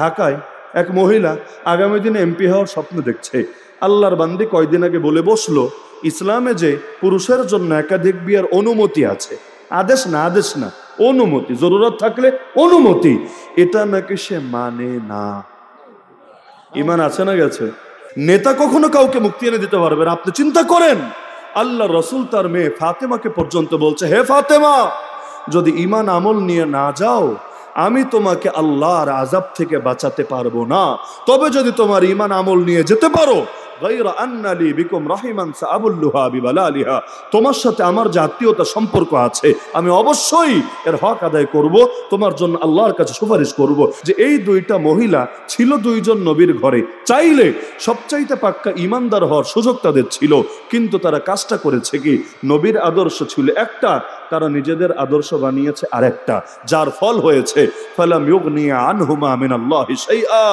ঢাকায় এক মহিলা আগামী দিনে এমপি হওয়ার স্বপ্ন দেখছে। আল্লাহর বান্দি কয়দিন আগে বলে বসলো, ইসলামে যে পুরুষের জন্য একাধিক বিয়ের অনুমতি আছে, আদেশ না, আদেশ না, অনুমতি, জরুরত থাকলে অনুমতি, এটা নাকি সে মানে না। ইমান আছে না গেছে? নেতা কখনো কাউকে মুক্তি এনে দিতে পারবে না। আপনি চিন্তা করেন, আল্লাহ রসুল তার মেয়ে ফাতেমাকে পর্যন্ত বলছে, হে ফাতেমা, যদি ইমান আমল নিয়ে না যাও, আমি তোমাকে আল্লাহর আযাব থেকে বাঁচাতে পারবো না। তবে যদি তোমার ইমান আমল নিয়ে যেতে পারো, তোমার সাথে আমার যে আত্মীয়তা সম্পর্ক আছে, আমি অবশ্যই এর হক আদায় করব, তোমার জন্য আল্লাহর কাছে সুপারিশ করব। যে এই দুইটা মহিলা ছিল দুইজন নবীর ঘরে, চাইলে সবচাইতে পাক্কা ইমানদার হওয়ার সুযোগ তাদের ছিল, কিন্তু তারা কাজটা করেছে কি, নবীর আদর্শ ছিল একটা, তারা নিজেদের আদর্শ বানিয়েছে আরেকটা, যার ফল হয়েছে ফালাম ইউগনি আনহুমা মিনাল্লাহি শাইআ।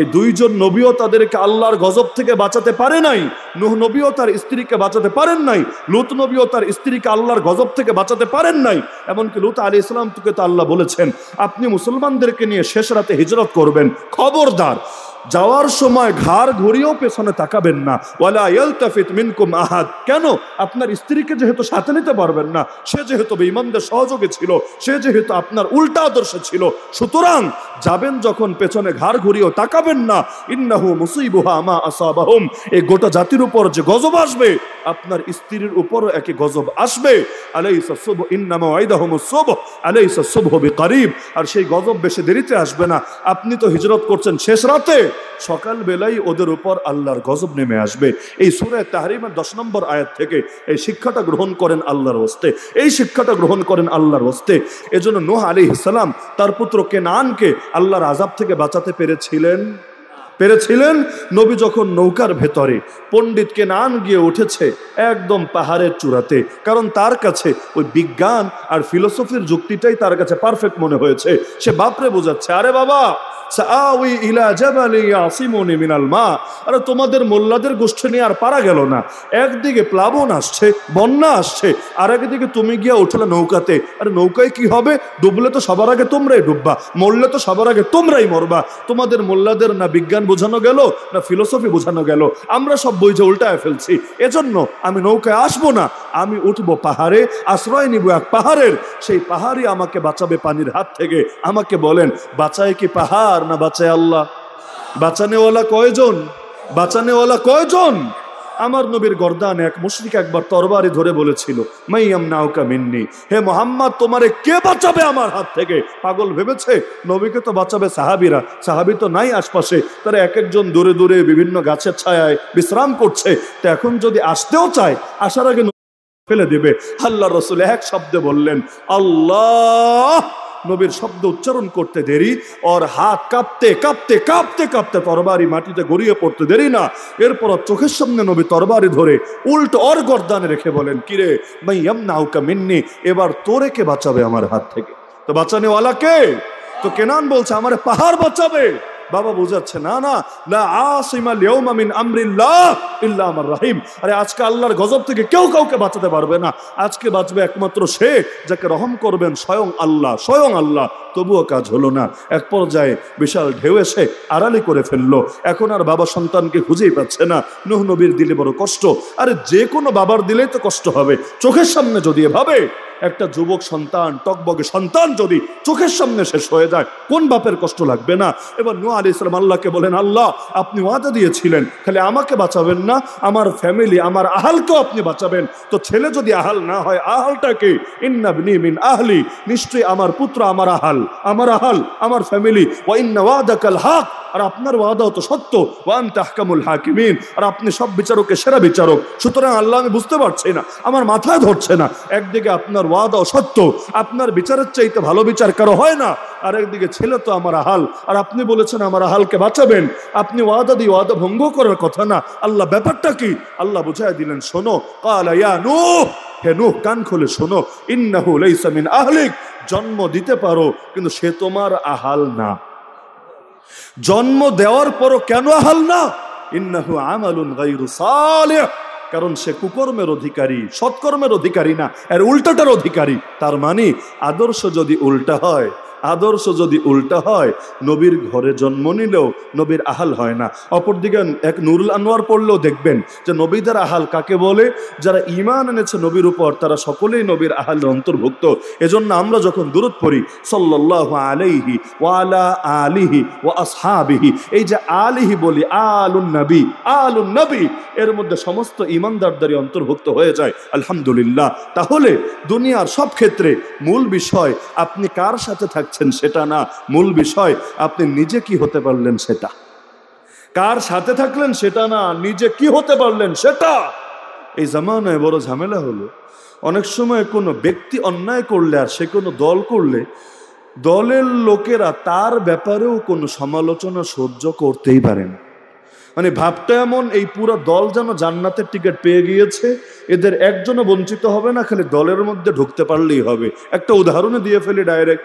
এই দুইজন নবীও তাদেরকে আল্লাহর গজব থেকে বাঁচাতে পারে নাই। নূহ নবীও তার স্ত্রীকে বাঁচাতে পারেন নাই, লূত নবীও তার স্ত্রীকে আল্লাহর গজব থেকে বাঁচাতে পারেন নাই। এমনকি লূত আলাইহিস সালাম থেকে তো আল্লাহ বলেছেন, আপনি মুসলমানদেরকে নিয়ে শেষ রাতে হিজরত করবেন, খবরদার যাওয়ার সময় ঘাড় ঘুরিয়েও পেছনে তাকাবেন না। ওয়ালা ইয়ালতাফিত মিনকুম আহাদ। কেন? আপনার স্ত্রীকে যেহেতু সাথে নিতে পারবেন না, সে যেহেতু বেঈমানদের সহযোগী ছিল, সে যেহেতু আপনার উল্টা আদর্শ ছিল, সুতরাং যাবেন যখন পেছনে ঘাড় ঘুরিয়েও তাকাবেন না। ইন্নাহু মুসিবুহা মা আসাবাহুম। এই গোটা জাতির উপর যে গজব আসবে, আপনার স্ত্রীর উপরও একই গজব আসবে। আলাইসা সুবহ ইন্নামা ওয়াইদাহুমুস সুবহ আলাইসা সুবহু বিকারিব। আর সেই গজব বেশি দেরিতে আসবে না। আপনি তো হিজরত করছেন শেষ রাতে, সকাল বেলায় ওদের উপর আল্লাহর গজব নেমে আসবে। এই সূরা তাহরিমের 10 নম্বর আয়াত থেকে এই শিক্ষাটা গ্রহণ করেন আল্লাহর ওয়াস্তে, এই শিক্ষাটা গ্রহণ করেন আল্লাহর ওয়াস্তে। এজন্য নূহ আলাইহিস সালাম তার পুত্র কেনানকে আল্লাহর আযাব থেকে বাঁচাতে পেরেছিলেন। নবী যখন নৌকার ভেতরে, পণ্ডিত কেনান গিয়ে উঠেছে একদম পাহাড়ের চূড়াতে, কারণ তার কাছে ওই বিজ্ঞান আর ফিলোসফির যুক্তিটাই তার কাছে পারফেক্ট মনে হয়েছে। সে বাপরে বোঝাচ্ছে, আরে বাবা, সাআউই ইলা জাবালি ইয়াসিমুনি মিনাল মা। আরে তোমাদের মোল্লাদের গোষ্ঠী নিয়ে আর পারা গেল না। একদিকে প্লাবন আসছে, বন্যা আসছে, আর একদিকে তুমি গিয়া উঠলে নৌকাতে। আরে নৌকায় কি হবে? ডুবলে তো সবার আগে তোমরাই ডুববা, মরলে তো সবার আগে তোমরাই মরবা। তোমাদের মোল্লাদের না বিজ্ঞান বোঝানো গেল, না ফিলোসফি বোঝানো গেল, আমরা সব বইজে উল্টায় ফেলছি। এজন্য আমি নৌকায় আসবো না, আমি উঠবো পাহাড়ে, আশ্রয় নিব এক পাহাড়ের। সেই পাহাড়ই আমাকে বাঁচাবে পানির হাত থেকে। আমাকে বলেন, বাঁচায় কি পাহাড় না বাঁচায় আল্লাহ? বাঁচানেওয়ালা কয়জন? বাঁচানেওয়ালা কয়জন? আমার নবীর গর্দানে এক মুশরিক একবার তরবারি ধরে বলেছিল, মাইয়ামনাউকা মিন্নি, হে মুহাম্মদ, তোমারে কে বাঁচাবে আমার হাত থেকে? পাগল ভেবেছে নবীকে তো বাঁচাবে সাহাবীরা, সাহাবী তো নাই আশপাশে, তারা এক একজন দূরে দূরে বিভিন্ন গাছের ছায়ায় বিশ্রাম করছে। তো এখন যদি আসতেও চায়, আসার আগে ফেলে দেবে। আল্লাহ রাসূল এক শব্দে বললেন, আল্লাহ। নবীর শব্দ উচ্চারণ করতে দেরি, ওর হাত কাঁপতে কাঁপতে কাঁপতে কাঁপতে তরবারি মাটিতে গড়িয়ে পড়তে দেরি না। এরপর চোখের সামনে নবী তরবারি ধরে উল্টো ওর গর্দানে রেখে বলেন, কিরে মাইয়ামনাউকা মিন্নি, এবার তোরে কে বাঁচাবে আমার হাত থেকে? তো বাঁচানেওয়ালা কে? তো কেনান বলছে, আমারে পাহাড় বাঁচাবে। বাবা বোঝাচ্ছে, না না, লা আসিমা লিয়াউমা মিন আমরিল্লাহ ইল্লা মান রাহিম। আরে আজকে আল্লাহর গজব থেকে কেউ কাউকে বাঁচাতে পারবে না। আজকে বাঁচবে একমাত্র সে যাকে রহম করবেন স্বয়ং আল্লাহ, স্বয়ং আল্লাহ। তবুও কাজ হলো না। এক পর্যায়ে বিশাল ঢেউ এসে আড়ালি করে ফেললো। এখন আর বাবা সন্তানকে খুঁজেই পাচ্ছে না। নূহ নবীর দিলে বড় কষ্ট। আরে যে কোনো বাবার দিলেই তো কষ্ট হবে। চোখের সামনে যদি এভাবে একটা যুবক সন্তান, টকবগে সন্তান যদি চোখের সামনে শেষ হয়ে যায়, কোন বাপের কষ্ট লাগবে না? এবার নূহ আলাইহিস সালাম আল্লাহকে বলেন, আল্লাহ, আপনি ওয়াদা দিয়েছিলেন খালি আমাকে বাঁচাবেন না, আমার ফ্যামিলি, আমার আহালকেও আপনি বাঁচাবেন। তো ছেলে যদি আহাল না হয়, আহালটাকে ইন্না ইবনি মিন আহলি, নিশ্চয়ই আমার পুত্র আমার আহাল, আমার আহাল, আমার ফ্যামিলি। ওয়া ইন্না ওয়াদাকাল হক, আর আপনার ওয়াদাও তো সত্য। ওয়া আনতা আহকামুল হাকিমিন, আর আপনি সব বিচারকের সেরা বিচারক। সুতরাং আল্লাহ, আমি বুঝতে পারছি না, আমার মাথায় ধরছে না। একদিকে আপনার ওয়াদাও সত্য, আপনার বিচারের চাইতে ভালো বিচার কারো হয় না, আর একদিকে ছেলে তো আমার আহাল, আর আপনি বলেছেন আমার আহালকে বাঁচাবেন। আপনি ওয়াদা দিয়ে ওয়াদা ভঙ্গ করার কথা না। আল্লাহ, ব্যাপারটা কি? আল্লাহ বুঝাই দিলেন, শোনো, ক্বালা ইয়া নূহ, হে নূহ, কান খুলে শোনো, ইন্নাহু লাইসা মিন আহলিক, জন্ম দিতে পারো কিন্তু সে তোমার আহাল না। জন্ম দেওয়ার পরও কেন আহাল না? ইন্নাহু আমালুন গায়রু সালিহ, কারণ সে কুকর্মের অধিকারী, সৎকর্মের অধিকারী না, এর উল্টাটার অধিকারী। তার মানে আদর্শ যদি উল্টা হয়, আদর্শ যদি উল্টা হয়, নবীর ঘরে জন্ম নিলেও নবীর আহাল হয় না। অপরদিকে এক নুরুল আনোয়ার পড়লেও দেখবেন যে নবীদের আহাল কাকে বলে, যারা ঈমান এনেছে নবীর উপর তারা সকলেই নবীর আহালের অন্তর্ভুক্ত। এজন্য আমরা যখন দুরূদ পড়ি সাল্লাল্লাহু আলাইহি ওয়া আলা আলিহি ওয়া আসহাবিহি, এই যে আলিহি বলি, আলুন নবী, এর মধ্যে সমস্ত ঈমানদারদেরই অন্তর্ভুক্ত হয়ে যায়। আলহামদুলিল্লাহ। তাহলে দুনিয়ার সব ক্ষেত্রে মূল বিষয় আপনি কার সাথে থাকছেন সেটা না, মূল বিষয় আপনি নিজে কি হতে পারলেন সেটা। কার সাথে থাকলেন সেটা না, নিজে কি হতে পারলেন সেটা। এই জামানায় বড় ঝামেলা হলো, অনেক সময় কোনো ব্যক্তি অন্যায় করলে আর সে কোনো দল করলে দলের লোকেরা তার ব্যাপারেও কোনো সমালোচনা সহ্য করতেই পারে না। মানে ভাবটা এমন, এই পুরো দল যেন জান্নাতের টিকিট পেয়ে গিয়েছে, এদের একজনও বঞ্চিত হবে না, খালি দলের মধ্যে ঢুকতে পারলেই হবে। একটা উদাহরণে দিয়ে ফেলি ডাইরেক্ট।